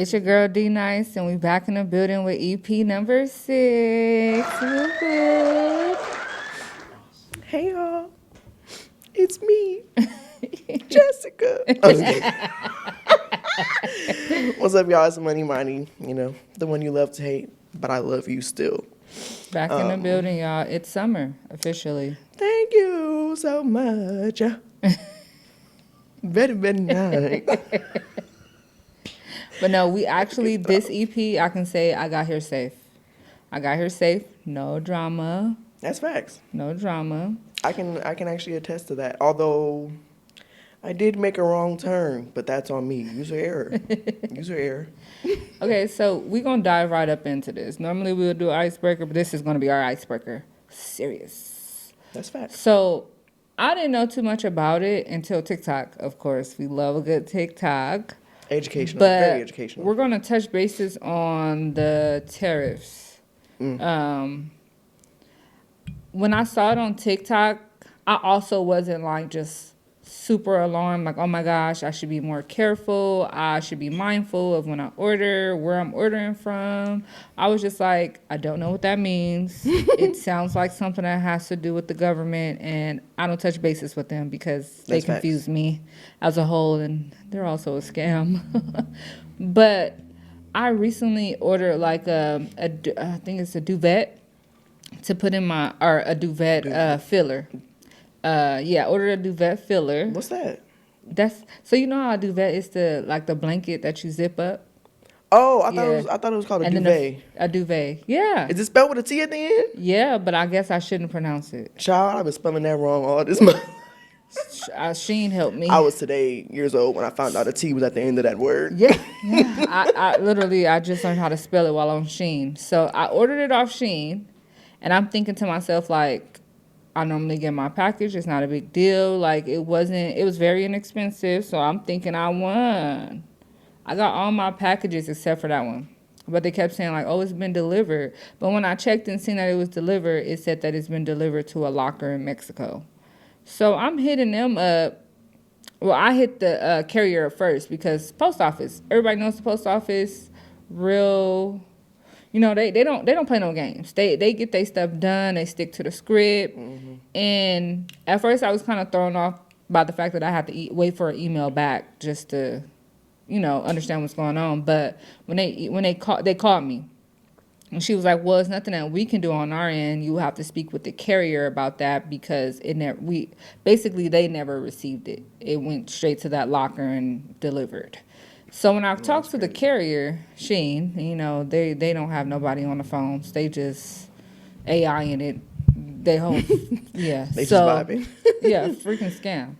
It's your girl D Nice, and we back in the building with EP number 6. Whoop, whoop. Hey y'all, it's me, Jessica. Okay. What's up, y'all? It's Money, the one you love to hate, but I love you still. Back in the building, y'all. It's summer, officially. Thank you so much. Very, very nice. But no, we actually, this EP, I can say I got here safe. No drama. That's facts. No drama. I can actually attest to that. Although I did make a wrong turn, but that's on me. User error. Okay, so we're going to dive right up into this. Normally we would do icebreaker, but this is going to be our icebreaker. Serious. That's facts. So I didn't know too much about it until TikTok, of course. We love a good TikTok. Educational, but very educational. We're going to touch bases on the tariffs. When I saw it on TikTok, I also wasn't like just super alarmed, like, oh my gosh, I should be more careful. I should be mindful of when I order, where I'm ordering from. I was just like, I don't know what that means. It sounds like something that has to do with the government, and I don't touch bases with them because they confuse me as a whole, and they're also a scam. But I recently ordered like I think it's a duvet to put in a duvet filler. Ordered a duvet filler. What's that? So you know how a duvet is the blanket that you zip up? Oh, I thought it was called a duvet. A duvet, yeah. Is it spelled with a T at the end? Yeah, but I guess I shouldn't pronounce it. Child, I've been spelling that wrong all this month. Sheen helped me. I was today years old when I found out a T was at the end of that word. Yeah. I just learned how to spell it while on Sheen. So I ordered it off Sheen, and I'm thinking to myself, like, I normally get my package. It's not a big deal. Like, it was very inexpensive. So I'm thinking I won. I got all my packages except for that one. But they kept saying, like, oh, it's been delivered. But when I checked and seen that it was delivered, it said that it's been delivered to a locker in Mexico. So I'm hitting them up. Well, I hit the carrier first because post office. Everybody knows the post office. Real. You know, they don't play no games. They get their stuff done. They stick to the script. Mm-hmm. And at first I was kind of thrown off by the fact that I had to wait for an email back just to, understand what's going on. But when they called me, and she was like, "Well, it's nothing that we can do on our end. You have to speak with the carrier about that because they never received it. It went straight to that locker and delivered." So when I talked to the carrier, Sheen, they don't have nobody on the phones. They just AI in it. They hope, yeah. They just vibing. Yeah, freaking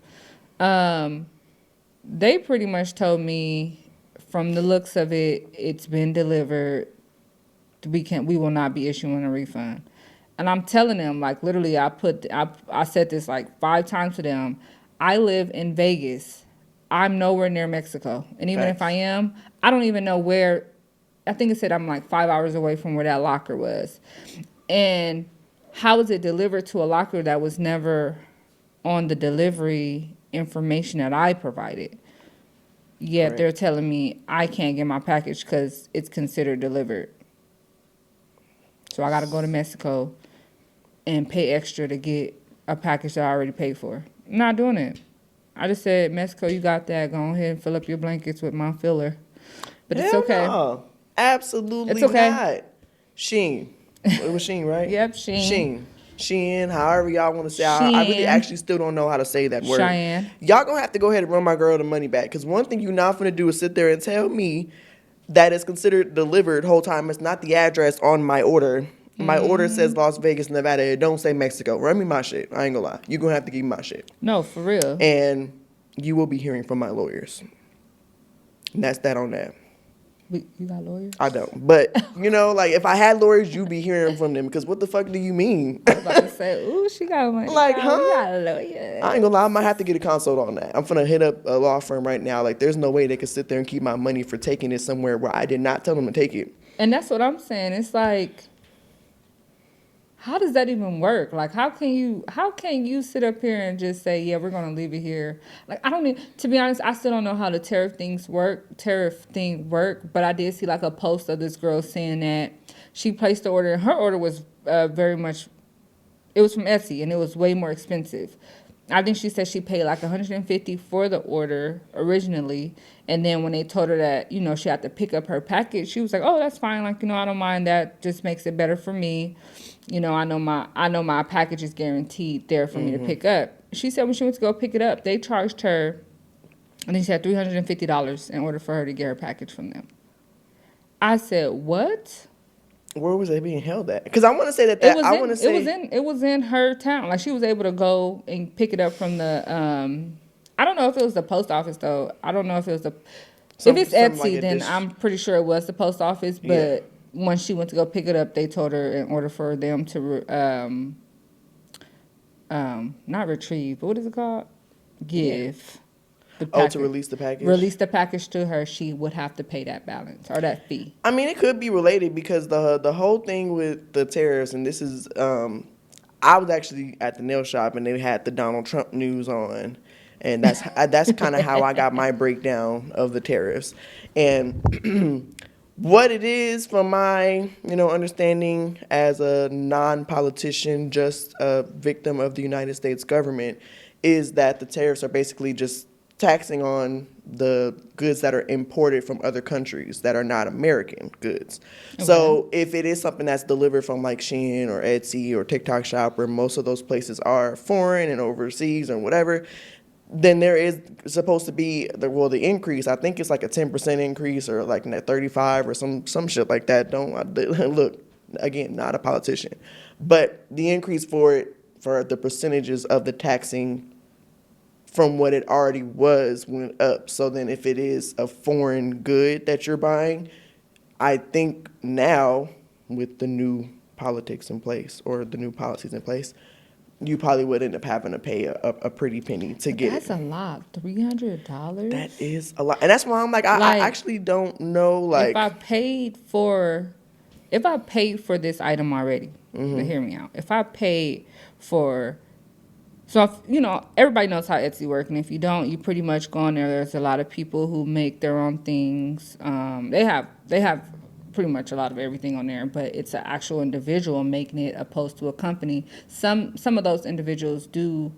scam. They pretty much told me, from the looks of it, it's been delivered. We will not be issuing a refund. And I'm telling them, like, literally, I said this like 5 times to them. I live in Vegas. I'm nowhere near Mexico. And even if I am, I don't even know where. I think it said I'm like 5 hours away from where that locker was. And how is it delivered to a locker that was never on the delivery information that I provided? Yet they're telling me I can't get my package because it's considered delivered. So I got to go to Mexico and pay extra to get a package that I already paid for. I'm not doing it. I just said, Mexico, you got that. Go ahead and fill up your blankets with my filler. But it's okay. No. Absolutely it's okay. Not. Sheen. It was Sheen, right? Yep, Sheen. Sheen, however y'all want to say. I really actually still don't know how to say that word. Cheyenne. Y'all going to have to go ahead and run my girl the money back. Because one thing you're not going to do is sit there and tell me that it's considered delivered whole time. It's not the address on my order. My order says Las Vegas, Nevada. It don't say Mexico. Run me my shit. I ain't gonna lie. You're gonna have to give me my shit. No, for real. And you will be hearing from my lawyers. And that's that on that. You got lawyers? I don't. But, if I had lawyers, you'd be hearing from them. Because what the fuck do you mean? I was about to say, ooh, she got money. Like, huh? You got lawyers. I ain't gonna lie. I might have to get a consult on that. I'm finna hit up a law firm right now. Like, there's no way they could sit there and keep my money for taking it somewhere where I did not tell them to take it. And that's what I'm saying. It's like, how does that even work? Like, how can you sit up here and just say, yeah, we're gonna leave it here? Like, I don't even, to be honest, I still don't know how the tariff thing work. But I did see like a post of this girl saying that she placed the order. Her order was very much, it was from Etsy and it was way more expensive. I think she said she paid like 150 for the order originally, and then when they told her that she had to pick up her package, she was like, "Oh, that's fine. Like I don't mind that. Just makes it better for me. I know my package is guaranteed there for me to pick up." She said when she went to go pick it up, they charged her, I think she had $350 in order for her to get her package from them. I said, "What?" Where was they being held at? Because I want to say that it was in her town. Like she was able to go and pick it up from the I don't know if it was the post office though. I don't know if it was if it's Etsy, like then I'm pretty sure it was the post office. But when she went to go pick it up, they told her in order for them to not retrieve, but what is it called? Give. To release the package? Release the package to her, she would have to pay that balance or that fee. I mean, it could be related because the whole thing with the tariffs, and this is, I was actually at the nail shop and they had the Donald Trump news on, and that's kind of how I got my breakdown of the tariffs. And what it is, from my understanding as a non-politician, just a victim of the United States government, is that the tariffs are basically just taxing on the goods that are imported from other countries that are not American goods. Okay. So if it is something that's delivered from like Shein or Etsy or TikTok Shop, where most of those places are foreign and overseas or whatever, then there is supposed to be the increase. I think it's like a 10% increase or like 35 or some shit like that. Don't look, again, not a politician, but the increase for the percentages of the taxing from what it already was went up. So then if it is a foreign good that you're buying, I think now with the new politics in place or the new policies in place, you probably would end up having to pay a pretty penny to get it. That's a lot. $300? That is a lot. And that's why I'm like, I actually don't know. Like, if I paid for this item already, hear me out. If I paid for... So, everybody knows how Etsy works, and if you don't, you pretty much go on there. There's a lot of people who make their own things. They have pretty much a lot of everything on there, but it's an actual individual making it opposed to a company. Some of those individuals do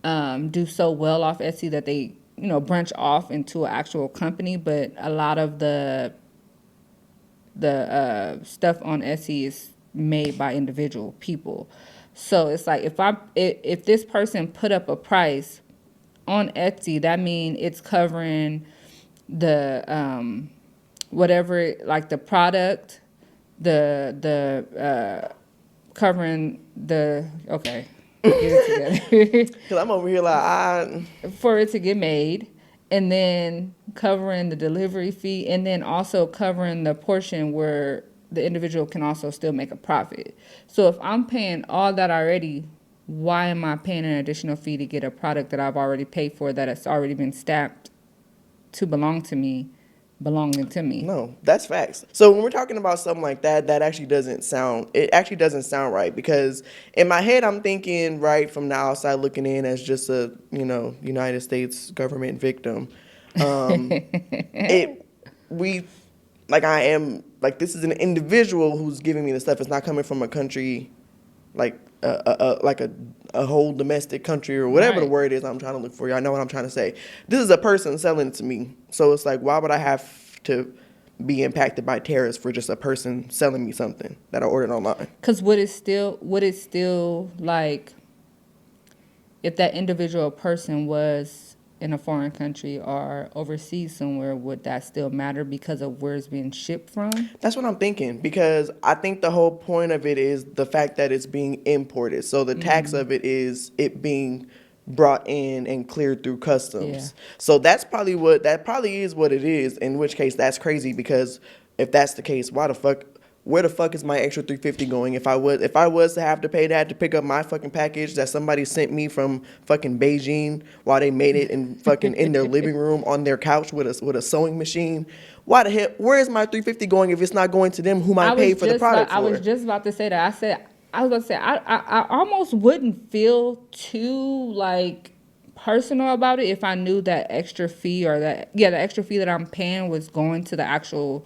so well off Etsy that they, branch off into an actual company, but a lot of the stuff on Etsy is made by individual people. So it's like if this person put up a price on Etsy, that means it's covering the whatever, like the product, the covering the get it together. Cause I'm over here like for it to get made, and then covering the delivery fee, and then also covering the portion where the individual can also still make a profit. So if I'm paying all that already, why am I paying an additional fee to get a product that I've already paid for, that has already been stamped to belonging to me? No, that's facts. So when we're talking about something like that actually doesn't sound right, because in my head I'm thinking, right, from the outside looking in as just a, United States government victim. This is an individual who's giving me the stuff. It's not coming from a country, like a whole domestic country or whatever the word is I'm trying to look for. Y'all know what I'm trying to say. This is a person selling it to me. So it's like, why would I have to be impacted by tariffs for just a person selling me something that I ordered online? Because would it still like, if that individual person was in a foreign country or overseas somewhere, would that still matter because of where it's being shipped from? That's what I'm thinking, because I think the whole point of it is the fact that it's being imported. So the tax of it is it being brought in and cleared through customs. Yeah. So that's probably is what it is, in which case that's crazy, because if that's the case, where the fuck is my extra $350 going? If I was to have to pay that to pick up my fucking package that somebody sent me from fucking Beijing while they made it in their living room on their couch with a sewing machine, why the hell? Where is my $350 going if it's not going to them whom I paid for the product for? I was just about to say that. I was about to say, I almost wouldn't feel too like personal about it if I knew that extra fee or the extra fee that I'm paying was going to the actual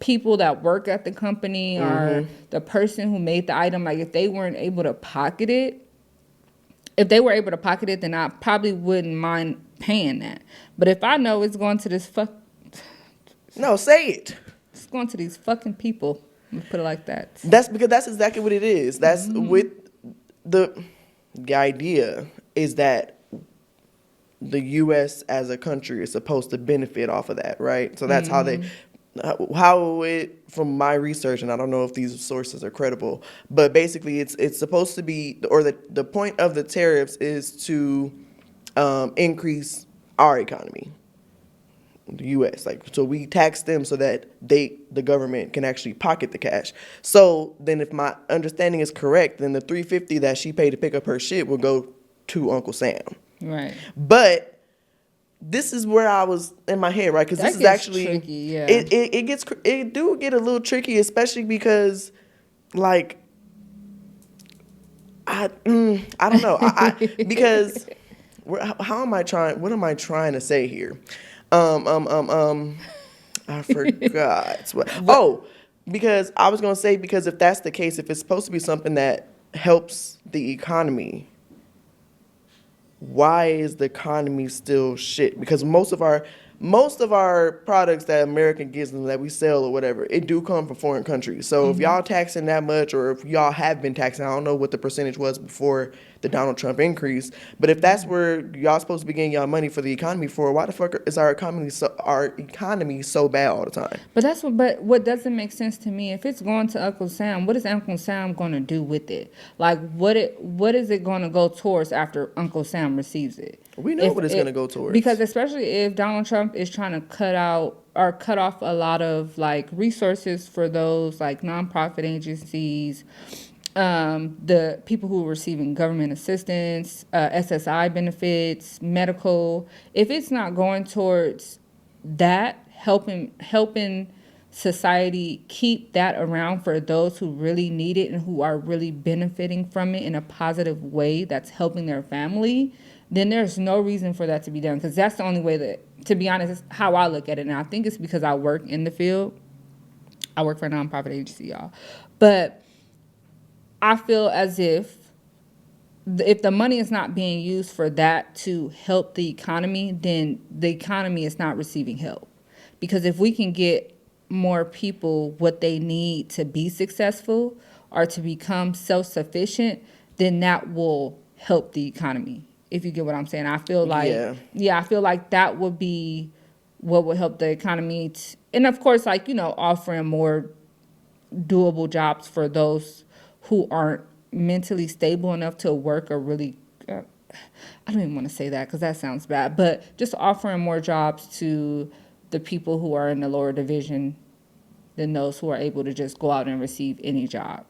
people that work at the company or the person who made the item. Like if they weren't able to pocket it, if they were able to pocket it, then I probably wouldn't mind paying that. But if I know it's going to No, say it. it's going to these fucking people. Let's put it like that. That's because that's exactly what it is. That's with the idea is that the U.S. as a country is supposed to benefit off of that, right? So that's how it, from my research, and I don't know if these sources are credible, but basically it's supposed to be, or the point of the tariffs is to increase our economy, the U.S. Like, so we tax them so that the government can actually pocket the cash. So then, if my understanding is correct, then the $350 that she paid to pick up her shit will go to Uncle Sam. Right. But this is where I was in my head, right? Because this is actually tricky, yeah. It do get a little tricky, especially because, like, I don't know, because how am I trying? What am I trying to say here? I forgot. Because I was gonna say, because if that's the case, if it's supposed to be something that helps the economy, why is the economy still shit? Because most of our products that America gives them, that we sell or whatever, it do come from foreign countries. So if y'all taxing that much, or if y'all have been taxing, I don't know what the percentage was before the Donald Trump increase, but if that's where y'all supposed to be getting y'all money for the economy for, why the fuck is our economy so bad all the time? But what doesn't make sense to me, if it's going to Uncle Sam, what is Uncle Sam going to do with it? Like, what is it going to go towards after Uncle Sam receives it? We know what it's going to go towards. Because especially if Donald Trump is trying to cut off a lot of like resources for those like nonprofit agencies, the people who are receiving government assistance, SSI benefits, medical. If it's not going towards that, helping society keep that around for those who really need it and who are really benefiting from it in a positive way that's helping their family, then there's no reason for that to be done. Because that's the only way that, to be honest, is how I look at it. And I think it's because I work in the field. I work for a nonprofit agency, y'all. But I feel as if the money is not being used for that to help the economy, then the economy is not receiving help. Because if we can get more people what they need to be successful or to become self-sufficient, then that will help the economy. If you get what I'm saying. I feel like, I feel like that would be what would help the economy. And of course, like, offering more doable jobs for those who aren't mentally stable enough to work a really, I don't even want to say that because that sounds bad, but just offering more jobs to the people who are in the lower division than those who are able to just go out and receive any job,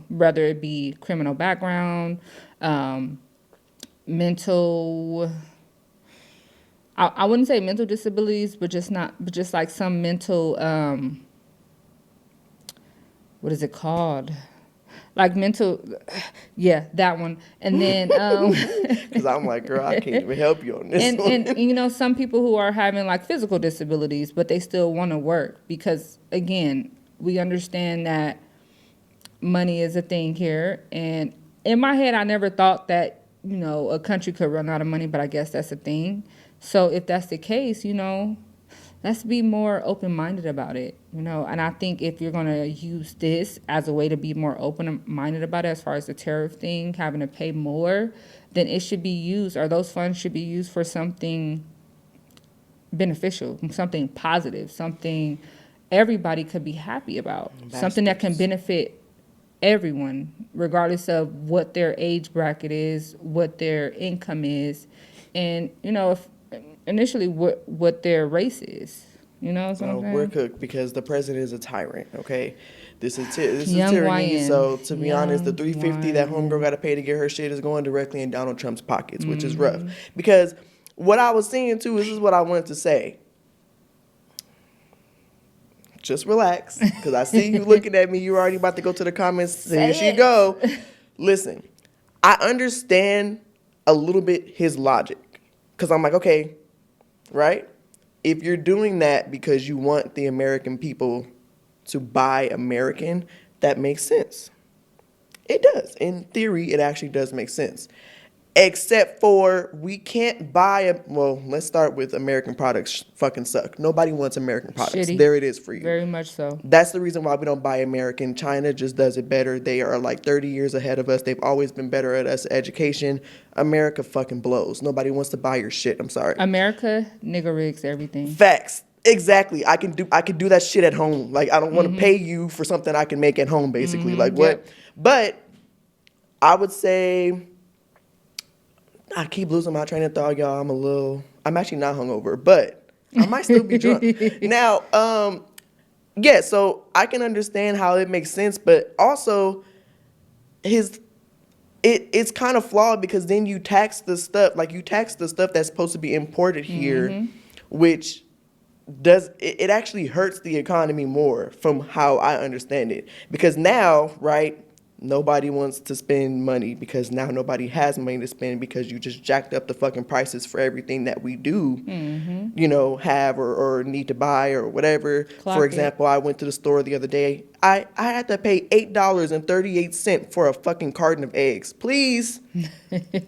whether it be criminal background, mental, I wouldn't say mental disabilities, but just like some mental, what is it called? Like mental, that one. And then, because I'm like, girl, I can't even help you on this one. And some people who are having like physical disabilities, but they still want to work because, again, we understand that money is a thing here. And in my head, I never thought that, a country could run out of money, but I guess that's a thing. So if that's the case, let's be more open-minded about it, And I think if you're going to use this as a way to be more open-minded about it, as far as the tariff thing, having to pay more, then it should be used, or those funds should be used for something beneficial, something positive, something everybody could be happy about, something that can benefit everyone, regardless of what their age bracket is, what their income is, and, if initially what their race is. What I'm saying? We're cooked because the president is a tyrant, okay? This is tyranny. YN. So to be honest, the $350 that homegirl got to pay to get her shit is going directly in Donald Trump's pockets, which is rough. Because what I was saying too, this is what I wanted to say. just relax, because I see you looking at me. You're already about to go to the comments. Here she it. go. Listen, I understand a little bit his logic, because I'm like, okay, right? If you're doing that because you want the American people to buy American, that makes sense. It does. In theory, it actually does make sense. Except for we can't buy well, let's start with American products fucking suck. Nobody wants American products. Shitty. There it is for you. Very much so. That's the reason why we don't buy American. China just does it better. They are like 30 years ahead of us. They've always been better at us education. America fucking blows. Nobody wants to buy your shit. I'm sorry. America nigga rigs everything. Facts. Exactly. I can do that shit at home. Like, I don't want to pay you for something I can make at home, basically. Like, what? Yep. But I would say I keep losing my train of thought, y'all. I'm actually not hungover, but I might still be drunk. Now, yeah, so I can understand how it makes sense, but also it's kind of flawed, because then you tax the stuff that's supposed to be imported here, which it actually hurts the economy more, from how I understand it. Because now, right, nobody wants to spend money, because now nobody has money to spend, because you just jacked up the fucking prices for everything that we do, have or need to buy or whatever. For example, I went to the store the other day. I had to pay $8.38 for a fucking carton of eggs. Please,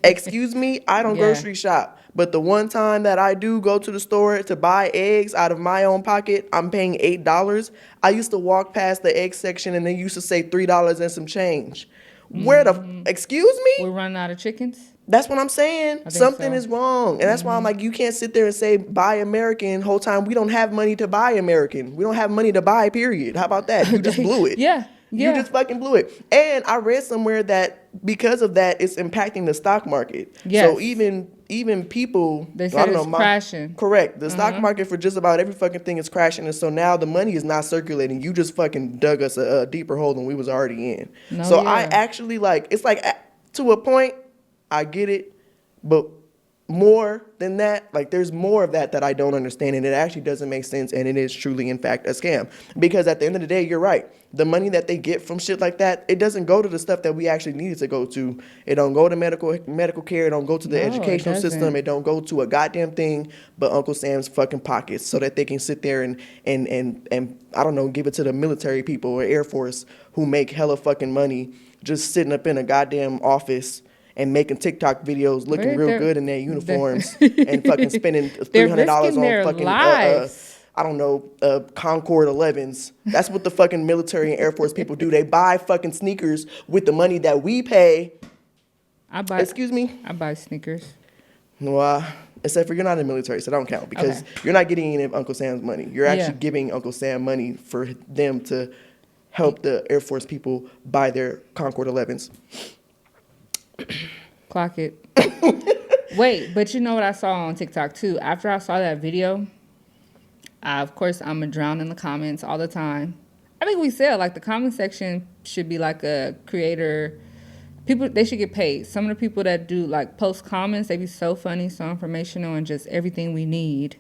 excuse me, I don't grocery shop. But the one time that I do go to the store to buy eggs out of my own pocket, I'm paying $8. I used to walk past the egg section and they used to say $3 and some change. Where the, excuse me? We're running out of chickens? That's what I'm saying. Something is wrong. And that's why I'm like, you can't sit there and say buy American whole time. We don't have money to buy American. We don't have money to buy, period. How about that? You just blew it. Yeah. You just fucking blew it. And I read somewhere that because of that, it's impacting the stock market. Yes. So even people, they said it's crashing. Correct. The stock market for just about every fucking thing is crashing, and so now the money is not circulating. You just fucking dug us a deeper hole than we was already in. I actually it's like, to a point, I get it, but more than that, like, there's more of that I don't understand, and it actually doesn't make sense, and it is truly, in fact, a scam. Because at the end of the day, you're right. The money that they get from shit like that, it doesn't go to the stuff that we actually needed to go to. It don't go to medical care. It don't go to the educational system. It don't go to a goddamn thing but Uncle Sam's fucking pockets, so that they can sit there and I don't know, give it to the military people or Air Force who make hella fucking money just sitting up in a goddamn office and making TikTok videos looking real good in their uniforms and fucking spending $300 on fucking, I don't know, Concord 11s. That's what the fucking military and Air Force people do. They buy fucking sneakers with the money that we pay. Excuse me? I buy sneakers. Well, except for you're not in the military, so that don't count, because you're not getting any of Uncle Sam's money. You're actually giving Uncle Sam money for them to help the Air Force people buy their Concord 11s. Clock it. Wait, but you know what I saw on TikTok too? After I saw that video, of course, I'm going to drown in the comments all the time. I think we said, like, the comment section should be like a creator. People, they should get paid. Some of the people that do, like, post comments, they be so funny, so informational, and just everything we need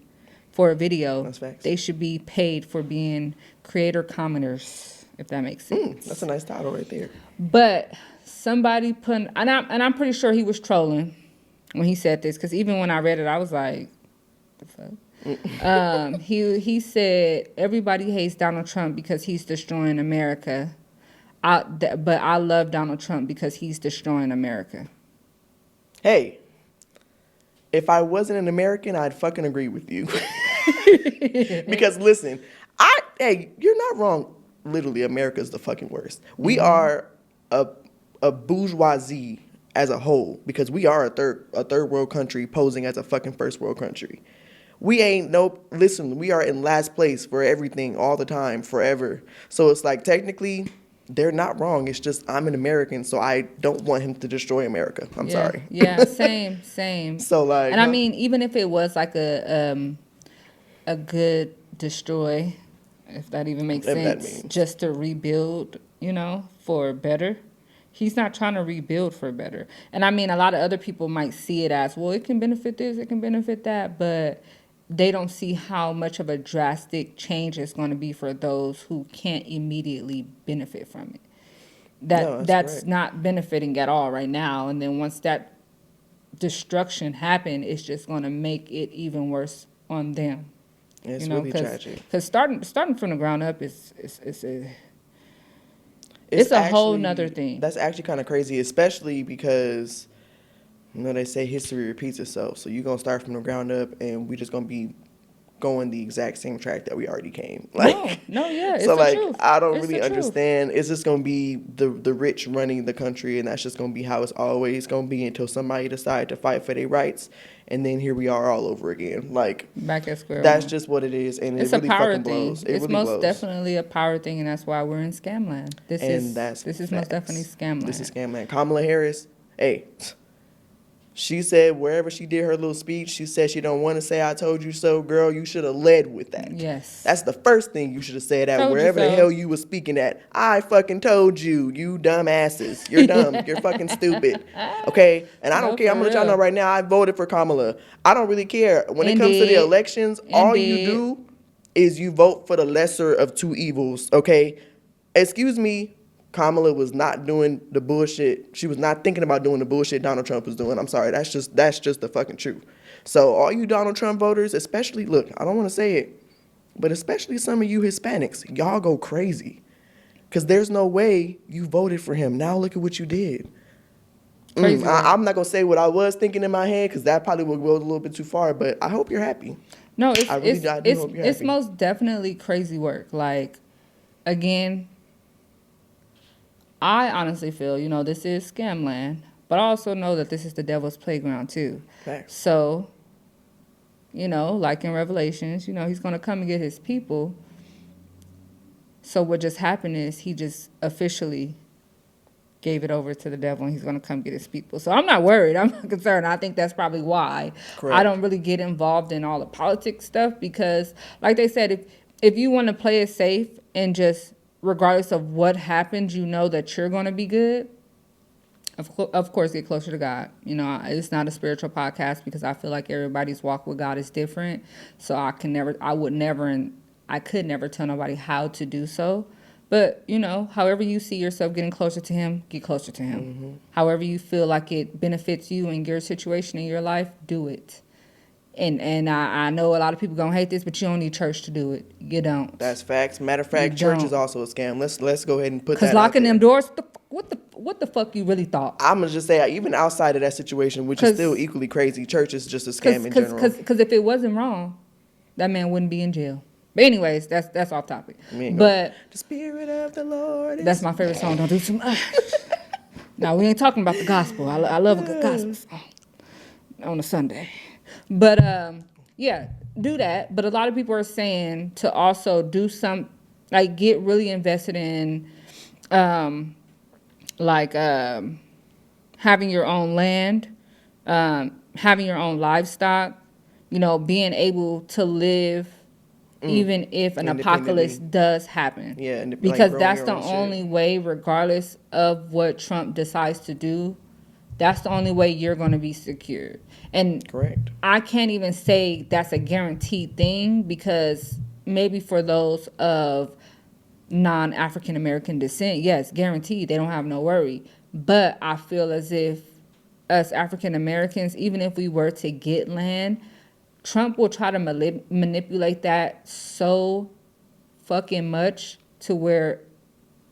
for a video. That's facts. They should be paid for being creator commenters, if that makes sense. That's a nice title right there. But somebody put, and I'm pretty sure he was trolling when he said this, because even when I read it, I was like, the fuck? He said everybody hates Donald Trump because he's destroying America. But I love Donald Trump because he's destroying America. Hey, if I wasn't an American, I'd fucking agree with you. Because listen, hey, you're not wrong. Literally, America's the fucking worst. We are a bourgeoisie as a whole, because we are a third world country posing as a fucking first world country. We we are in last place for everything all the time, forever. So it's like, technically, they're not wrong. It's just I'm an American, so I don't want him to destroy America. I'm sorry. Yeah, same. So like, and I mean, even if it was like a good destroy, if that even makes sense, just to rebuild, for better. He's not trying to rebuild for better. And I mean, a lot of other people might see it as, well, it can benefit this, it can benefit that, but they don't see how much of a drastic change it's going to be for those who can't immediately benefit from it. No, that's That's correct. not benefiting at all right now. And then once that destruction happen, it's just going to make it even worse on them. It's You know, really tragic. because starting from the ground up is It's a whole actually nother thing. That's actually kind of crazy, especially because they say history repeats itself. So you're gonna start from the ground up, and we just gonna be going the exact same track that we already came. No, yeah, it's So the truth. I don't It's the really truth. understand. Is this gonna be the rich running the country, and that's just gonna be how it's always gonna be until somebody decide to fight for their rights, and then here we are all over again. Back at square That's one. just what it is, and It's it a really power fucking thing. blows. It It's really most blows. definitely a power thing, and that's why we're in scam land. This is most definitely scam land. This is scam land. Kamala Harris, hey, she said wherever she did her little speech, she said she don't want to say "I told you so," girl. You should have led with that. Yes. That's the first thing you should have said at Told you wherever the so. hell you was speaking at. I fucking told you, you dumb asses. You're dumb. You're fucking stupid. Okay? And I don't No, care. I'm for gonna let y'all know real. right now, I voted for Kamala. I don't really care. When it comes to the Indeed. elections, all you Indeed. do is you vote for the lesser of two evils, okay? Excuse me, Kamala was not doing the bullshit. She was not thinking about doing the bullshit Donald Trump was doing. I'm sorry. That's just the fucking truth. So all you Donald Trump voters, especially, look, I don't want to say it, but especially some of you Hispanics, y'all go crazy. Because there's no way you voted for him. Now look at what you did. Crazy work. I'm not going to say what I was thinking in my head because that probably would go a little bit too far, but I hope you're happy. No, I do hope you're it's happy. most definitely crazy work. Like, again, I honestly feel, this is scam land, but I also know that this is the devil's playground too. Facts. So, like in Revelations, he's going to come and get his people. So what just happened is he just officially gave it over to the devil, and he's going to come get his people. So I'm not worried. I'm not concerned. I think that's probably why Correct. I don't really get involved in all the politics stuff because, like they said, if you want to play it safe and just regardless of what happens, you know that you're going to be good. Of course, get closer to God. It's not a spiritual podcast because I feel like everybody's walk with God is different. So I could never tell nobody how to do so. But, however you see yourself getting closer to him, get closer to him. Mm-hmm. However you feel like it benefits you in your situation in your life, do it. And I know a lot of people going to hate this, but you don't need church to do it. You don't. That's facts. Matter of fact, You church don't. is also a scam. Let's go ahead and put that Because out locking there. them doors, what the fuck you really thought? I'm gonna just say, even outside of that situation, which is 'Cause- still equally crazy, church is just a scam in general. Because if it wasn't wrong, that man wouldn't be in jail. But anyways, that's off topic. We ain't But the spirit of the Lord. that's my favorite song. Don't do too much. Now we ain't talking about the gospel. I love a good gospel song on a Sunday. But yeah, do that. But a lot of people are saying to also do some, like get really invested in, having your own land, having your own livestock, being able to live even if an apocalypse does happen. Yeah, because growing that's your the own shit. only way, regardless of what Trump decides to do, that's the only way you're going to be secured. And Correct. I can't even say that's a guaranteed thing because maybe for those of non-African American descent, yes, guaranteed, they don't have no worry. But I feel as if us African Americans, even if we were to get land, Trump will try to manipulate that so fucking much to where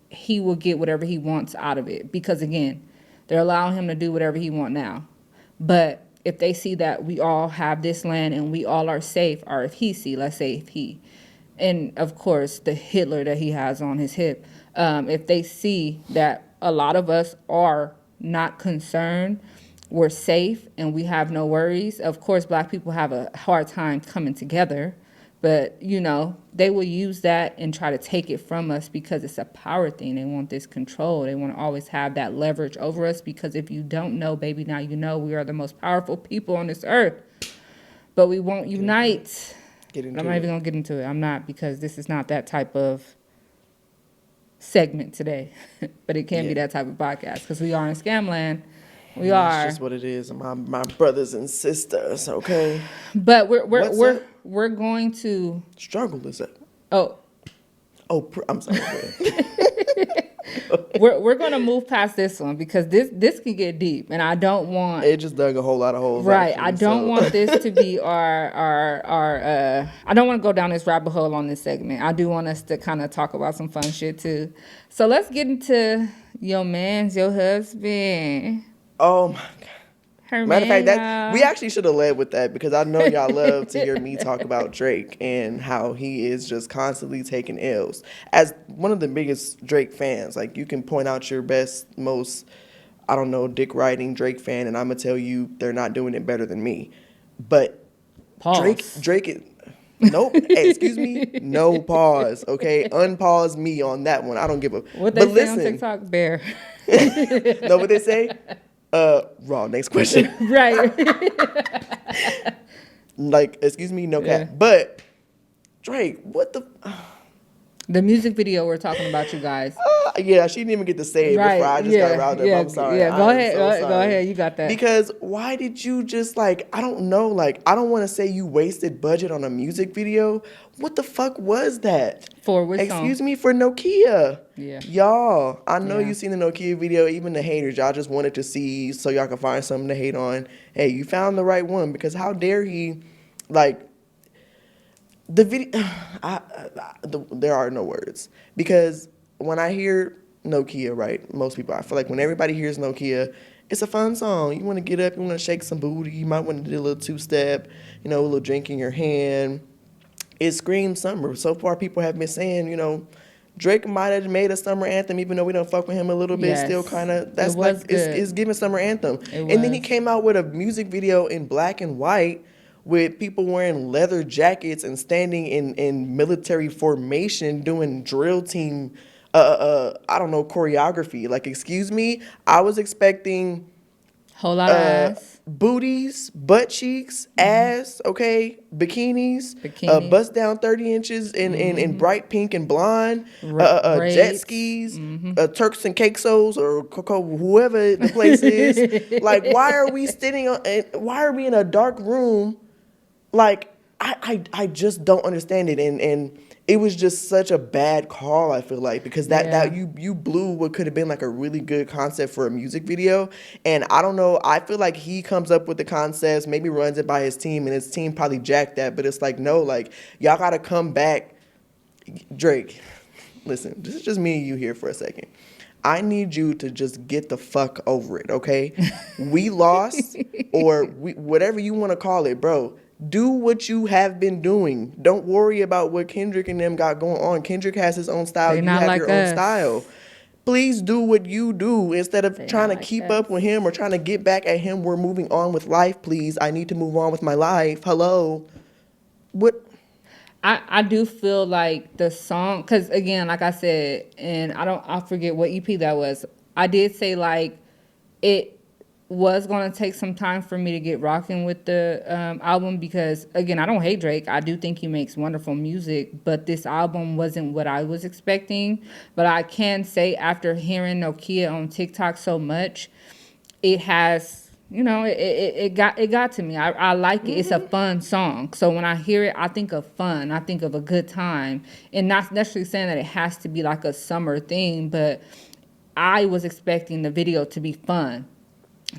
he will get whatever he wants out of it. Because again, they're allowing him to do whatever he wants now. But if they see that we all have this land and we all are safe, or if let's say if he, and of course the Hitler that he has on his hip, if they see that a lot of us are not concerned, we're safe and we have no worries. Of course, black people have a hard time coming together, but they will use that and try to take it from us because it's a power thing. They want this control. They want to always have that leverage over us because if you don't know, baby, now you know we are the most powerful people on this earth, but we won't unite. I'm not even going to get into it. I'm not, because this is not that type of segment today, but it can be that type of podcast because we are in scam land. That's just what it is, my brothers and sisters. Okay. But What's up? we're going to. Struggle is it? Oh, I'm sorry. we're gonna move past this one because this can get deep, and I don't want. It just dug a whole lot of holes. Right, Actually, I don't want this to be our. I don't want to go down this rabbit hole on this segment. I do want us to kind of talk about some fun shit too. So let's get into your husband. Oh my god. Her Matter of fact, man, that we actually should have led with that because I know y'all love to hear me talk about Drake and how he is just constantly taking L's. As one of the biggest Drake fans, like you can point out your best, most, I don't know, dick riding Drake fan, and I'm gonna tell you they're not doing it better than me. But pause. Drake is. Nope. Hey, excuse me. No pause. Okay, unpause me on that one. I don't give a. What they say on TikTok, bear. Know what they say? Raw. Next question. Right. Like, excuse me, no cap. Yeah. But Drake, what the? The music video we're talking about, you guys. Yeah, she didn't even get to say it before I just got riled up. I'm sorry. Yeah, go ahead. So go ahead. You got that. Because why did you just like? I don't know. Like, I don't want to say you wasted budget on a music video. What the fuck was that? For which song? Excuse me, for Nokia. Yeah. Y'all, I know Yeah. you seen the Nokia video. Even the haters, y'all just wanted to see so y'all can find something to hate on. Hey, you found the right one because how dare he, like. The video, there are no words because when I hear Nokia, right, most people, I feel like when everybody hears Nokia, it's a fun song. You want to get up, you want to shake some booty, you might want to do a little two-step, a little drink in your hand. It screams summer. So far, people have been saying, Drake might have made a summer anthem, even though we don't fuck with him a little bit. Yes. Still kind of, that's It was like, good. it's giving summer anthem. It And then he was. came out with a music video in black and white with people wearing leather jackets and standing in military formation doing drill team, I don't know, choreography. Like, excuse me, I was expecting Whole lot of ass. booties, butt cheeks, ass, okay, bikinis, Bikinis. bust down 30 inches in bright pink and blonde, jet Braids. skis, Turks and Caicos or Coco, whoever the place is. Like, why are we why are we in a dark room? Like, I just don't understand it. And it was just such a bad call, I feel like, because that you blew what could have been like a really good concept for a music video. And I don't know, I feel like he comes up with the concepts, maybe runs it by his team, and his team probably jacked that. But it's like, no, like, y'all got to come back. Drake, listen, this is just me and you here for a second. I need you to just get the fuck over it, okay? We lost, or whatever you want to call it, bro. Do what you have been doing. Don't worry about what Kendrick and them got going on. Kendrick has his own style. They You not have like your own us. style. Please do what you do instead of trying to like keep us. up with him or trying to get back at him. We're moving on with life, please. I need to move on with my life. Hello. What? I do feel like the song, because again, like I said, and I forget what EP that was. I did say like it was going to take some time for me to get rocking with the album because, again, I don't hate Drake. I do think he makes wonderful music, but this album wasn't what I was expecting. But I can say after hearing Nokia on TikTok so much, it has, it got to me. I like it. It's a fun song. So when I hear it, I think of fun. I think of a good time. And not necessarily saying that it has to be like a summer thing, but I was expecting the video to be fun.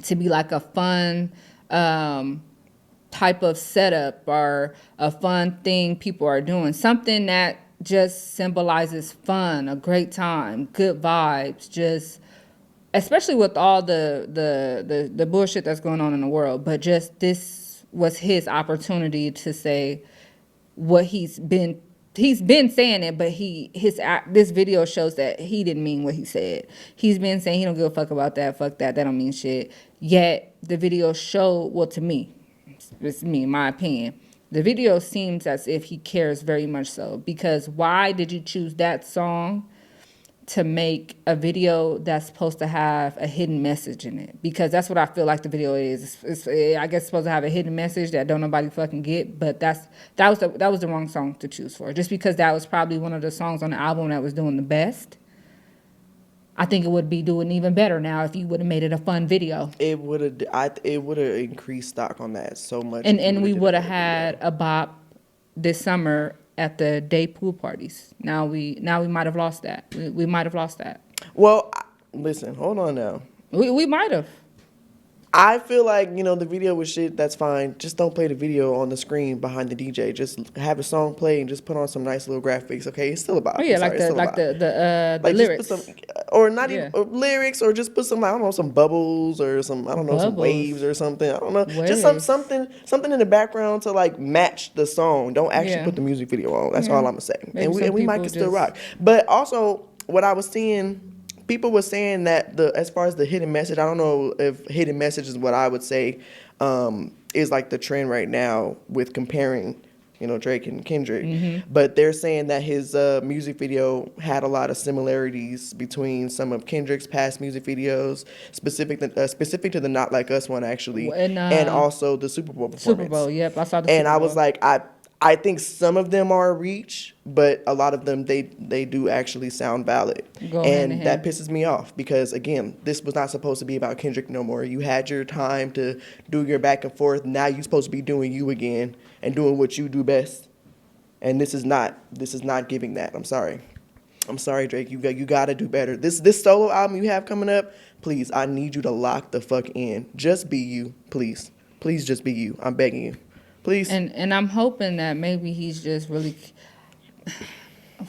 To be like a fun type of setup or a fun thing people are doing. Something that just symbolizes fun, a great time, good vibes, just especially with all the bullshit that's going on in the world. But just this was his opportunity to say what he's been saying it, but this video shows that he didn't mean what he said. He's been saying he don't give a fuck about that, fuck that don't mean shit. Yet the video showed, well, to me, it's me, my opinion, the video seems as if he cares very much so. Because why did you choose that song to make a video that's supposed to have a hidden message in it? Because that's what I feel like the video is. I guess it's supposed to have a hidden message that don't nobody fucking get. But that was the wrong song to choose for. Just because that was probably one of the songs on the album that was doing the best. I think it would be doing even better now if you would have made it a fun video. It would have increased stock on that so much. And we would have had a bop this summer at the day pool parties. Now we might have lost that. We might have lost that. Well, listen, hold on now. We might have. I feel like, the video was shit, that's fine. Just don't play the video on the screen behind the DJ. Just have a song play and just put on some nice little graphics, okay? It's still a vibe. Oh yeah, I'm sorry, it's still a vibe. the lyrics. Just put some, or not Yeah. even or lyrics, or just put some, I don't know, some bubbles or some, I don't know, some Bubbles. waves or something. I don't know. Just Waves. something in the background to like match the song. Don't actually Yeah. put the music video on. That's all I'm gonna say. Maybe And some we might people can still just- rock. But also, what I was seeing, people were saying that as far as the hidden message, I don't know if hidden message is what I would say, is like the trend right now with comparing, Drake and Kendrick. But they're saying that his music video had a lot of similarities between some of Kendrick's past music videos, specific to the Not Like Us one actually, and also the Super Bowl performance. Super Bowl. Yep, I saw the. And Super I Bowl. was like, I think some of them are a reach, but a lot of them they do actually sound valid. Go hand in And that hand. pisses me off because again, this was not supposed to be about Kendrick no more. You had your time to do your back and forth. Now you're supposed to be doing you again and doing what you do best. And this is not giving that. I'm sorry, Drake. You got to do better. This solo album you have coming up, please, I need you to lock the fuck in. Just be you, please. Please just be you. I'm begging you. Please. And I'm hoping that maybe he's just really.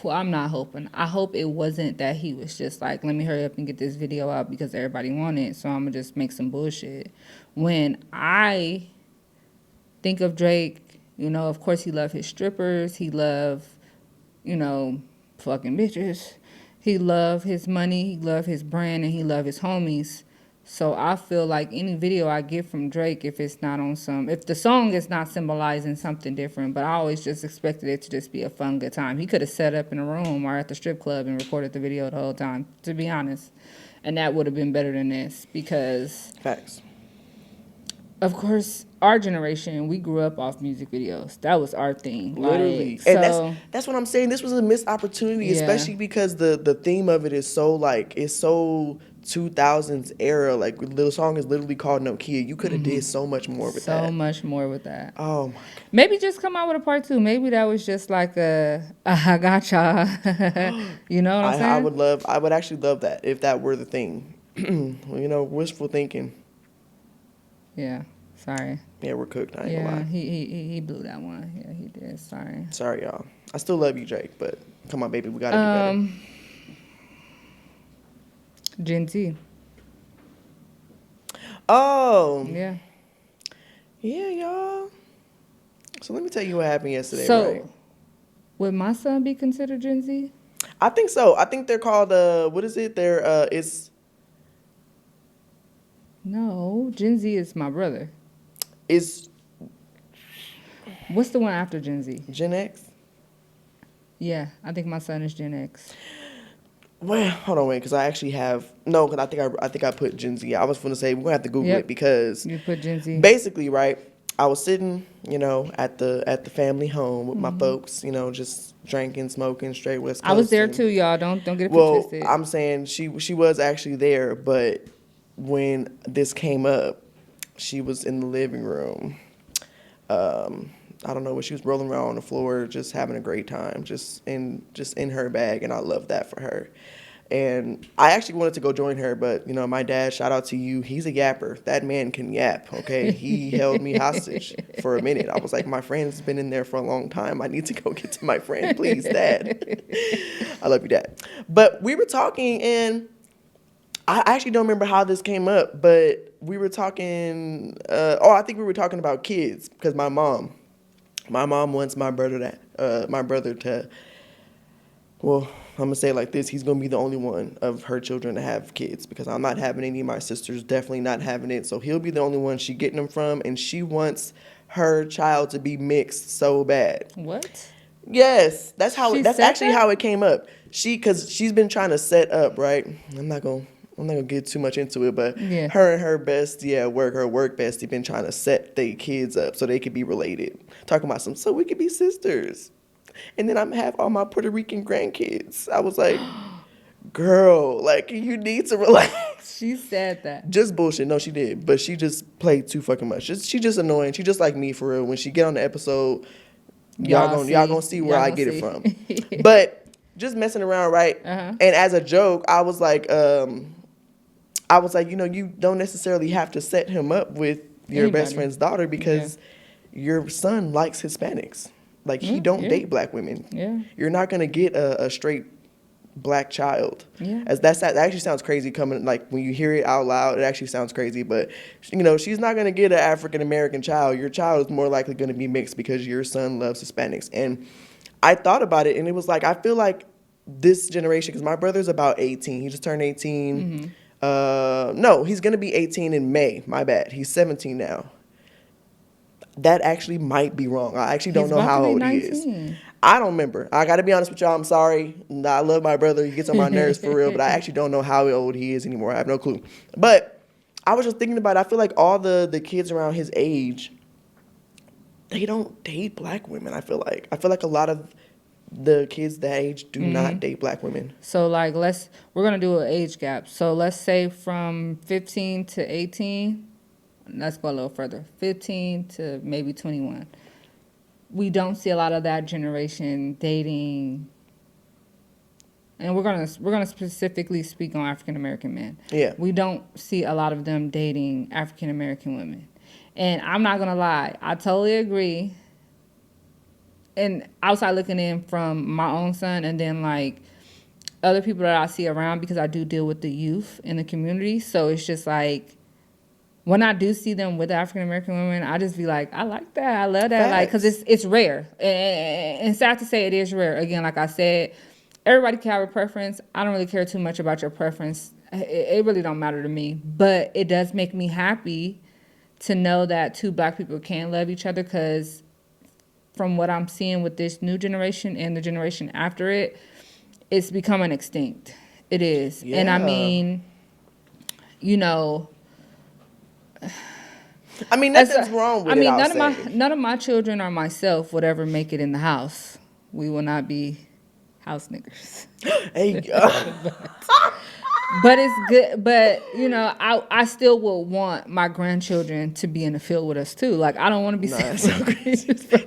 Well, I'm not hoping. I hope it wasn't that he was just like, let me hurry up and get this video out because everybody wanted it, so I'm gonna just make some bullshit. When I think of Drake, of course he loved his strippers. He loved, fucking bitches. He loved his money. He loved his brand, and he loved his homies. So I feel like any video I get from Drake, if it's not on if the song is not symbolizing something different, but I always just expected it to just be a fun, good time. He could have set up in a room or at the strip club and recorded the video the whole time, to be honest. And that would have been better than this because, Facts. of course, our generation, we grew up off music videos. That was our thing. Literally. Like, And that's what I'm saying. This was a missed opportunity, Yeah. especially because the theme of it is so 2000s era. Like the song is literally called Nokia. You could have did so much more with that. so much more with that. Oh my. Maybe just come out with a part 2. Maybe that was just like I gotcha. You know what I'm saying? I would actually love that if that were the thing. Wishful thinking. Yeah. Sorry. Yeah, we're cooked. I ain't Yeah, gonna lie. he blew that one. Yeah, he did. Sorry. Sorry, y'all. I still love you, Drake, but come on, baby, we gotta do better. Gen Z. Oh. Yeah. Yeah, y'all. So let me tell you what happened yesterday, So, right? would my son be considered Gen Z? I think so. I think they're called what is it? It's No, Gen Z is my brother. What's the one after Gen Z? Gen X. Yeah, I think my son is Gen X. Well, hold on, wait, because I actually have no. Because I think I put Gen Z. I was going to say we're gonna have to Google Yep. it because You put Gen Z. basically, right? I was sitting, at the family home with my folks, just drinking, smoking, straight West Coast. I was there and- too, y'all. Don't get it Well, twisted. I'm saying she was actually there, but when this came up, she was in the living room. I don't know what she was rolling around on the floor, just having a great time, just in her bag, and I love that for her. And I actually wanted to go join her, but my dad, shout out to you, he's a yapper. That man can yap, okay? He held me hostage for a minute. I was like, my friend's been in there for a long time. I need to go get to my friend, please, Dad. I love you, Dad. But we were talking, and I actually don't remember how this came up, but we were talking. I think we were talking about kids because my mom wants my brother to. Well, I'm gonna say it like this: he's gonna be the only one of her children to have kids because I'm not having any. My sister's definitely not having it, so he'll be the only one she getting them from, and she wants her child to be mixed so bad. What? Yes, that's She that's said actually that? how it came up. Because she's been trying to set up, right? I'm not gonna get too much into it, but Yeah. her and her bestie at work, her work bestie, been trying to set their kids up so they could be related. Talking about so we could be sisters, and then I'm gonna have all my Puerto Rican grandkids. I was like, girl, like you need to relax. She said that. Just bullshit. No, she did, but she just played too fucking much. She just annoying. She just like me for real. When she get on the episode, Y'all gonna see where I get it from. But just messing around, right? And as a joke, I was like, you don't necessarily have to set him up with your best friend's daughter because your son likes Hispanics. Like, he don't date black women. Yeah. You're not gonna get a straight black child. Yeah. That actually sounds crazy coming, like, when you hear it out loud, it actually sounds crazy. But, she's not gonna get an African American child. Your child is more likely gonna be mixed because your son loves Hispanics. And I thought about it, and it was like, I feel like this generation, because my brother's about 18. He just turned 18. No, he's going to be 18 in May. My bad. He's 17 now. That actually might be wrong. I actually don't know how old he is. I don't remember. I got to be honest with y'all. I'm sorry. I love my brother. He gets on my nerves for real, but I actually don't know how old he is anymore. I have no clue. But I was just thinking about it. I feel like all the kids around his age, they don't date black women, I feel like. I feel like a lot of the kids that age do not date black women. So, like, we're going to do an age gap. So, let's say from 15 to 18, let's go a little further, 15 to maybe 21. We don't see a lot of that generation dating, and we're gonna specifically speak on African American men. Yeah. We don't see a lot of them dating African American women. And I'm not going to lie, I totally agree. And outside looking in from my own son and then, like, other people that I see around, because I do deal with the youth in the community. So it's just like, when I do see them with African-American women, I just be like, I like that. I love that. Like, because it's rare. And sad to say, it is rare. Again, like I said, everybody can have a preference. I don't really care too much about your preference. It really don't matter to me. But it does make me happy to know that two black people can love each other, because from what I'm seeing with this new generation and the generation after it, it's becoming extinct. It is. Yeah. And I mean, nothing's wrong with it. None of my children or myself would ever make it in the house. We will not be house niggers. Hey, But it's good. But, I still would want my grandchildren to be in the field with us, too. Like, I don't want to be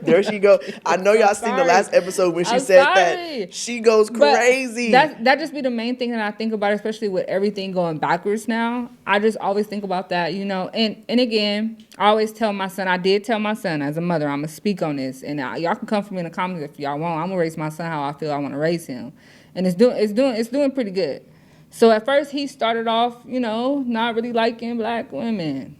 There she go. I know y'all seen the last episode when she said that. She goes crazy. That just be the main thing that I think about, especially with everything going backwards now. I just always think about that, And again, I always tell my son, I did tell my son as a mother, I'm going to speak on this. And y'all can come for me in the comments if y'all want. I'm going to raise my son how I feel I want to raise him. And it's doing pretty good. So at first he started off, not really liking black women.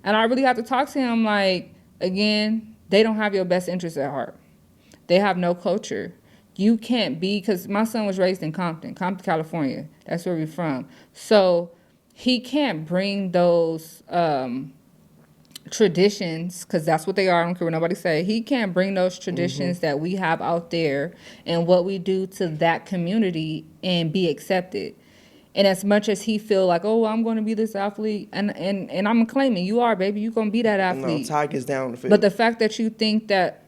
And I really have to talk to him like, again, they don't have your best interests at heart. They have no culture. You can't be, because my son was raised in Compton, California. That's where we're from. So he can't bring those traditions, because that's what they are. I don't care what nobody say. He can't bring those traditions that we have out there and what we do to that community and be accepted. And as much as he feel like, oh, I'm going to be this athlete, and I'm claiming you are, baby, you're going to be that athlete. No, Ty gets down the field. But the fact that you think that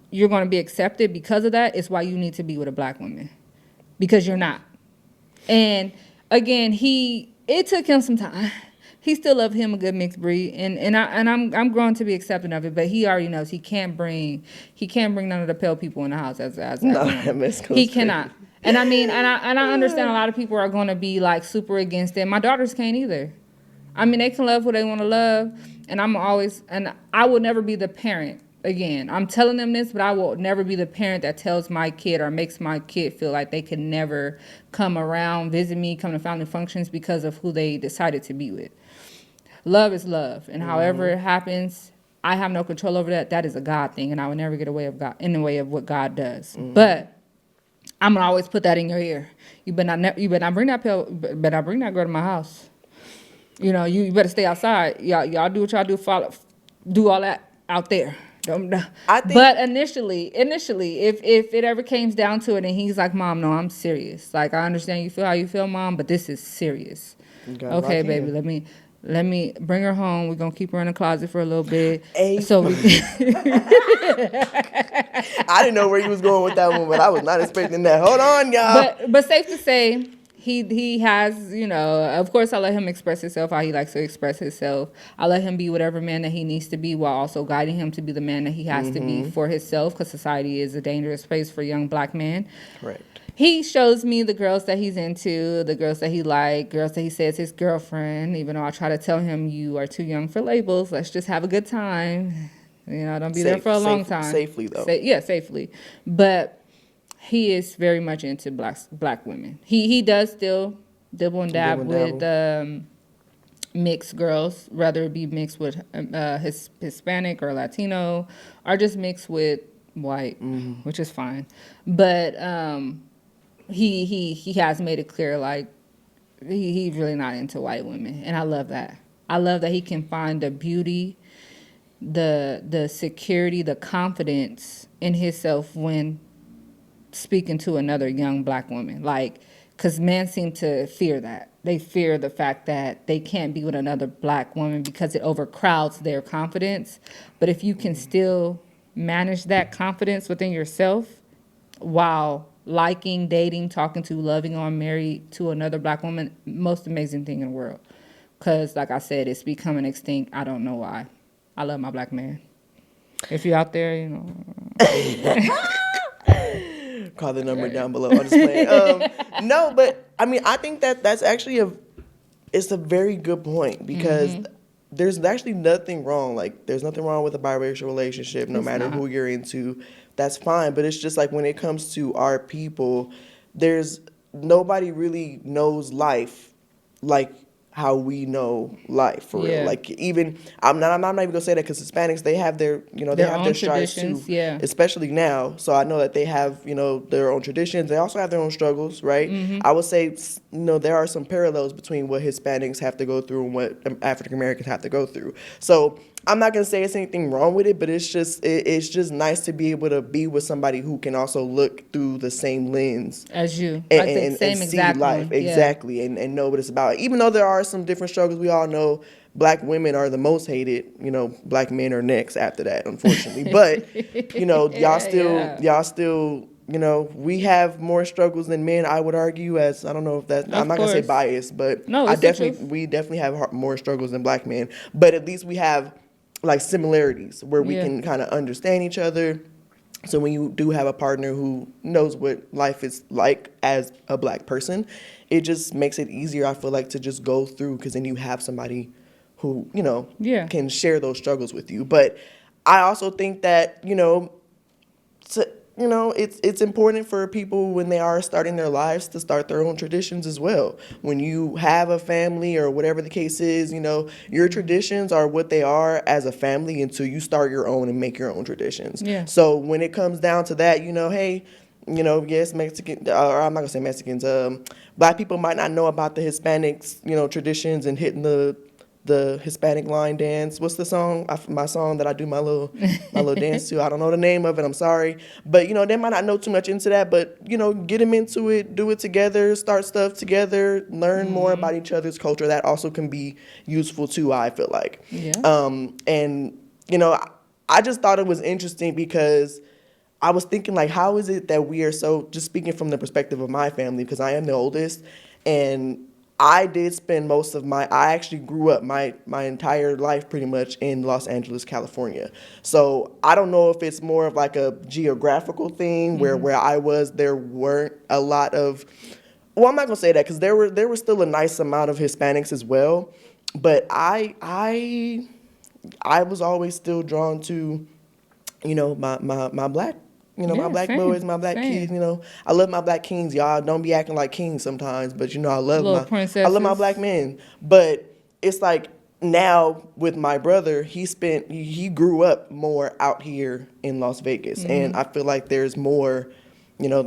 you're going to be accepted because of that is why you need to be with a black woman, because you're not. And again, it took him some time. He still loves him a good mixed breed, and I'm growing to be accepting of it. But he already knows he can't bring none of the pale people in the house as he cannot. And I mean, and I understand a lot of people are going to be like super against it. My daughters can't either. I mean, they can love who they want to love, and I will never be the parent. Again, I'm telling them this, but I will never be the parent that tells my kid or makes my kid feel like they can never come around, visit me, come to family functions because of who they decided to be with. Love is love, and however it happens, I have no control over that. That is a God thing, and I would never get in the way of what God does. But I'm gonna always put that in your ear. You better not bring that girl to my house. You better stay outside. Y'all do what y'all do. Do all that out there. But initially, if it ever came down to it, and he's like, "Mom, no, I'm serious. Like, I understand you feel how you feel, Mom, but this is serious. Okay, baby, let me bring her home. We're going to keep her in the closet for a little bit." So we I didn't know where you was going with that one, but I was not expecting that. Hold on, y'all. But safe to say, he has, you know, of course I let him express himself how he likes to express himself. I let him be whatever man that he needs to be while also guiding him to be the man that he has to be for himself, because society is a dangerous place for young black men. Correct. He shows me the girls that he's into, the girls that he like, girls that he says his girlfriend, even though I try to tell him you are too young for labels. Let's just have a good time. You know, don't be there for a long time. Safely, though. Safely. But he is very much into black women. He does still dibble and dab with mixed girls, whether it be mixed with Hispanic or Latino, or just mixed with white, which is fine. But he has made it clear, like, he's really not into white women, and I love that. I love that he can find the beauty, the security, the confidence in himself when speaking to another young black woman. Like, because men seem to fear that. They fear the fact that they can't be with another black woman because it overcrowds their confidence. But if you can still manage that confidence within yourself while liking, dating, talking to, loving on, married to another black woman, most amazing thing in the world. Because, like I said, it's becoming extinct. I don't know why. I love my black man. If you're out there, you know. Call the number down below. I'll just play. No, but I mean, I think that's actually it's a very good point, because there's actually nothing wrong. Like, there's nothing wrong with a biracial relationship, no matter who you're into. That's fine. But it's just like, when it comes to our people, there's nobody really knows life like how we know life, for real. Like, even I'm not even gonna say that, because Hispanics, they have their, you know, they have their strides too, especially now. So I know that they have, you know, their own traditions. They also have their own struggles, right? I would say, you know, there are some parallels between what Hispanics have to go through and what African Americans have to go through. So I'm not gonna say it's anything wrong with it, but it's just nice to be able to be with somebody who can also look through the same lens as you, and see life exactly, and know what it's about. Even though there are some different struggles, we all know black women are the most hated. You know, black men are next after that, unfortunately. But you know, y'all still. You know, we have more struggles than men, I would argue. As I don't know if that, I'm not gonna say biased, but no, we definitely have more struggles than black men. But at least we have, like, similarities where we can kind of understand each other. So when you do have a partner who knows what life is like as a black person, it just makes it easier, I feel like, to just go through, because then you have somebody who, you know, can share those struggles with you. But I also think that, you know, it's important for people, when they are starting their lives, to start their own traditions as well. When you have a family or whatever the case is, you know, your traditions are what they are as a family until you start your own and make your own traditions. So when it comes down to that, you know, hey, you know, yes, Mexican, or I'm not gonna say Mexicans, black people might not know about the Hispanics, you know, traditions and hitting the Hispanic line dance. What's the song? My song that I do my little dance to. I don't know the name of it. I'm sorry, but you know, they might not know too much into that. But you know, get them into it. Do it together. Start stuff together. Learn more about each other's culture. That also can be useful too, I feel like. And you know, I just thought it was interesting, because I was thinking, like, how is it that we are so, just speaking from the perspective of my family, because I am the oldest, and I did spend I actually grew up my entire life pretty much in Los Angeles, California. So I don't know if it's more of like a geographical thing, where I was, there weren't a lot of, well, I'm not gonna say that, because there were still a nice amount of Hispanics as well, but I was always still drawn to, you know, my black, you know, my black boys, my black kids, you know. I love my black kings, y'all. Don't be acting like kings sometimes, but you know, I love my black men. But it's like, now with my brother, he grew up more out here in Las Vegas, and I feel like there's more, you know,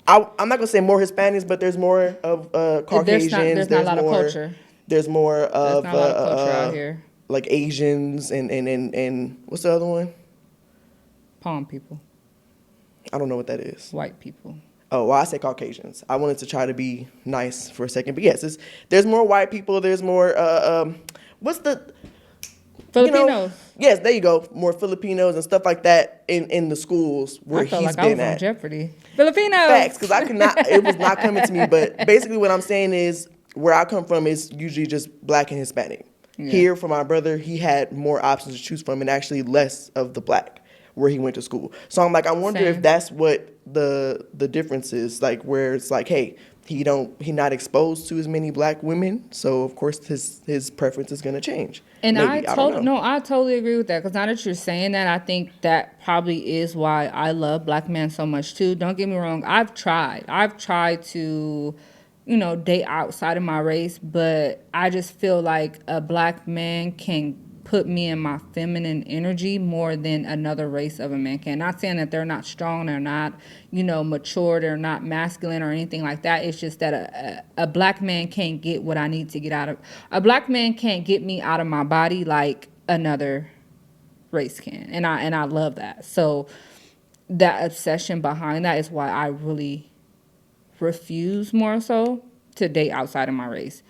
I'm not gonna say more Hispanics, but there's more of Caucasians. There's not a lot of culture. There's more of not a lot of culture out here. Like Asians and what's the other one? Palm people. I don't know what that is. White people. Oh, well, I say Caucasians. I wanted to try to be nice for a second, but yes, there's more white people. There's more. What's the Filipinos. Yes, there you go. More Filipinos and stuff like that in the schools where I felt he's like I was been on at. Jeopardy. Filipinos. Facts, because I could not. It was not coming to me. But basically, what I'm saying is, where I come from is usually just black and Hispanic. Yeah. Here, for my brother, he had more options to choose from, and actually less of the black where he went to school. So I'm like, I wonder Same. if that's what the difference is. Like, where it's like, hey, he not exposed to as many black women, so of course his preference is gonna change. And Maybe, I don't know. I totally agree with that, because now that you're saying that, I think that probably is why I love black men so much too. Don't get me wrong, I've tried to, date outside of my race, but I just feel like a black man can put me in my feminine energy more than another race of a man can. Not saying that they're not strong, they're not, mature, they're not masculine or anything like that. It's just that a black man can't get what I need to get out of. A black man can't get me out of my body like another race can. And I love that. So that obsession behind that is why I really refuse more so to date outside of my race.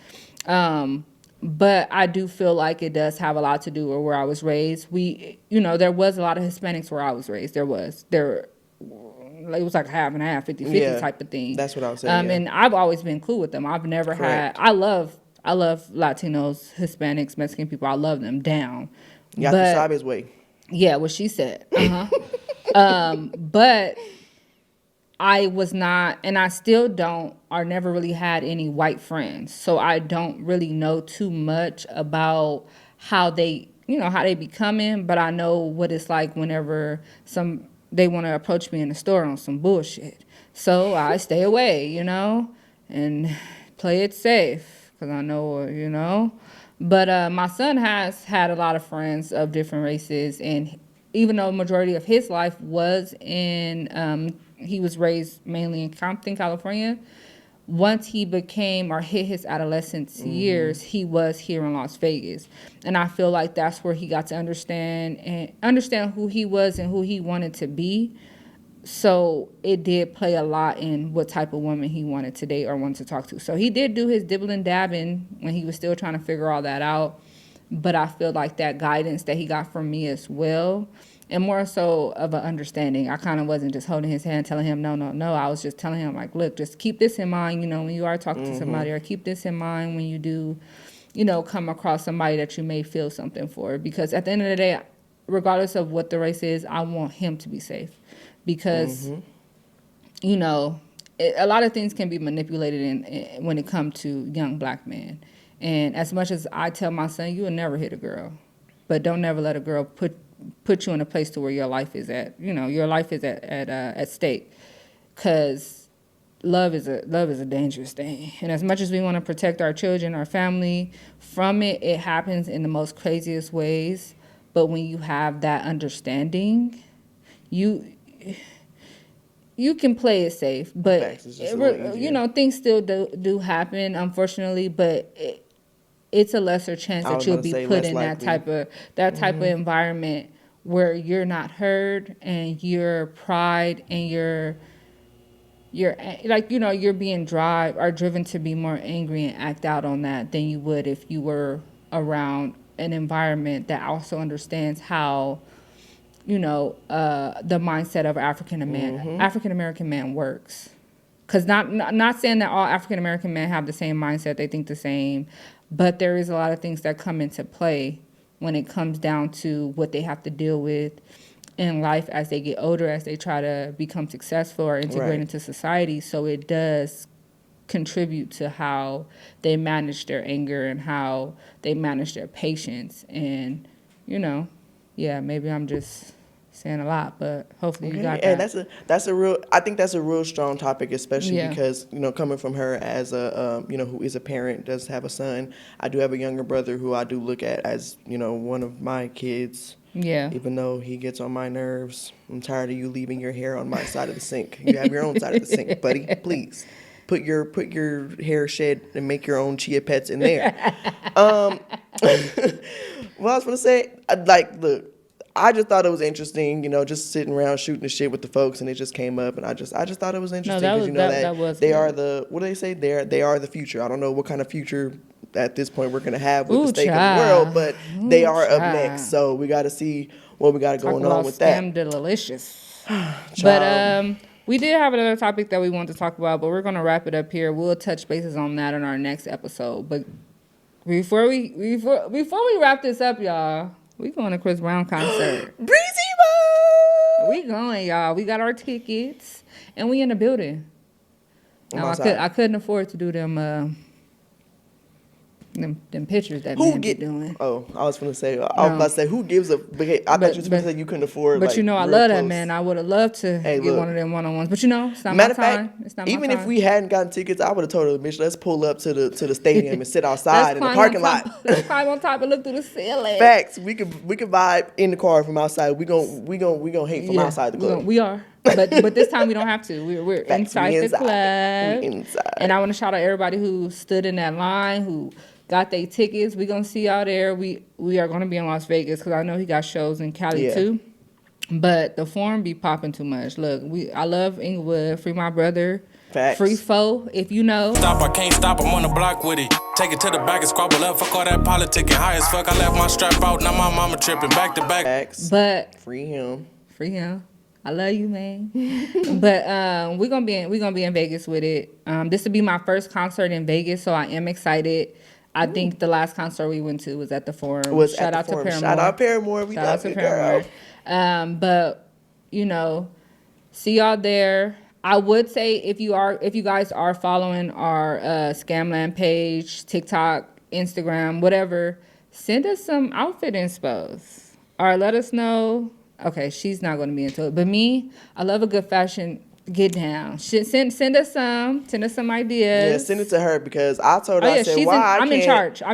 But I do feel like it does have a lot to do with where I was raised. There was a lot of Hispanics where I was raised. It was like half and half, 50-50 type of thing. That's what I was saying. And I've always been cool with them. I've never Correct. I love Latinos, Hispanics, Mexican people. I love them down. Ya tú sabes way. Yeah, what she said. But I was not, and I still don't, or never really had any white friends. So I don't really know too much about how they be coming, but I know what it's like whenever they want to approach me in the store on some bullshit. So I stay away, and play it safe, because I know. But my son has had a lot of friends of different races, and even though majority of his life was he was raised mainly in Compton, California. Once he became or hit his adolescence years, he was here in Las Vegas. And I feel like that's where he got to understand who he was and who he wanted to be. So it did play a lot in what type of woman he wanted to date or wanted to talk to. So he did do his dibbling dabbing when he was still trying to figure all that out. But I feel like that guidance that he got from me as well, and more so of an understanding. I kind of wasn't just holding his hand telling him, no. I was just telling him, like, look, just keep this in mind, when you are talking to somebody, or keep this in mind when you do, come across somebody that you may feel something for. Because at the end of the day, regardless of what the race is, I want him to be safe. Because, a lot of things can be manipulated when it comes to young black men. And as much as I tell my son, you will never hit a girl, but don't never let a girl put you in a place to where your life is at. Your life is at stake, because love is a dangerous thing. And as much as we want to protect our children, our family from it, it happens in the most craziest ways. But when you have that understanding, you can play it safe. But things still do happen, unfortunately. But it's a lesser chance that you'll be put in that type of environment where you're not heard, and your pride and you're being driven to be more angry and act out on that than you would if you were around an environment that also understands how the mindset of African American man works. Because not saying that all African American men have the same mindset, they think the same, but there is a lot of things that come into play when it comes down to what they have to deal with in life as they get older, as they try to become successful or integrate into society. So it does contribute to how they manage their anger and how they manage their patience. And, maybe I'm just saying a lot, but hopefully you got that. And I think that's a real strong topic, especially because, coming from her as a, who is a parent, does have a son. I do have a younger brother who I do look at as, one of my kids. Yeah. Even though he gets on my nerves. I'm tired of you leaving your hair on my side of the sink. You have your own side of the sink, buddy. Please. Put your hair shed and make your own chia pets in there. What I was going to say, look, I just thought it was interesting, just sitting around shooting the shit with the folks, and it just came up, and I just thought it was interesting, because that was they good. are the, what do they say? They are the future. I don't know what kind of future at this point we're gonna have with Ooh, the state of the child. world, but they Ooh, are up child. next. So we got to see what we got Talk going about on with that. scam delicious. Child. But we did have another topic that we wanted to talk about, but we're gonna wrap it up here. We'll touch bases on that in our next episode. But before we wrap this up, y'all, we going to Chris Brown concert. Breezy Boy! We going, y'all. We got our tickets, and we in the building. I'm Now outside. I couldn't afford to do them pictures that man be doing. Oh, I was gonna say. I was about to say who gives a. I thought you was gonna say you couldn't afford. But like, you know, I real love that close. man. I would have loved to Hey, get look. one of them one-on-ones. But you know, it's not Matter my of time. fact, It's not my even time. if we hadn't gotten tickets, I would have told her, bitch, let's pull up to the stadium and sit outside in the parking lot. Let's climb on top and look through the ceiling. Facts. We could vibe in the car from outside. We gon' hate from outside the club. We are. But this time we don't have to. We're Facts, inside we the inside. club. We inside. And I want to shout out everybody who stood in that line, who got their tickets. We're going to see y'all there. We are going to be in Las Vegas because I know he got shows in Cali too. But the Forum be popping too much. Look, I love Inglewood. Free my brother. Facts. Free foe, if you know. Stop, I can't stop, I'm on the block with it. Take it to the back and squabble up. Fuck all that politicking. High as fuck, I left my strap out. Now my mama tripping back to back. Facts. But Free him. I love you, man. But we're gonna be in Vegas with it. This will be my first concert in Vegas, so I am excited. I think the last concert we went to was at the Forum. Shout out to Paramore. Shout out Paramore. We Shout got out to you, Paramore. girl. But you know, see y'all there. I would say if you guys are following our Scamland page, TikTok, Instagram, whatever, send us some outfit inspos. Or let us know. Okay, she's not going to be into it. But me, I love a good fashion get down. Send us some ideas. Yeah, send it to her because I told her, I said, I'm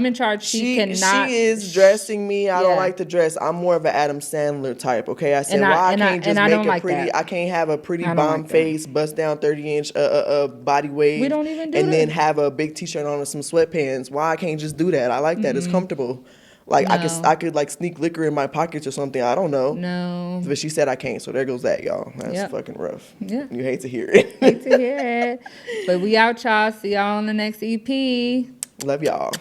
in charge. She cannot. She is dressing me. I don't Yeah. like to dress. I'm more of an Adam Sandler type, okay? I said, And I can't just don't make like a pretty, that. I can't have a pretty I don't bomb like that. face, bust down 30-inch body wave. We don't even do and that. then have a big t-shirt on and some sweatpants. Why I can't just do that? I like that. It's comfortable. Like No. I could like sneak liquor in my pockets or something. I don't know. No. But she said I can't, so there goes that, y'all. That's Yep. fucking rough. Yeah. You hate to hear it. Hate to hear it. But we out, y'all. See y'all on the next EP. Love y'all.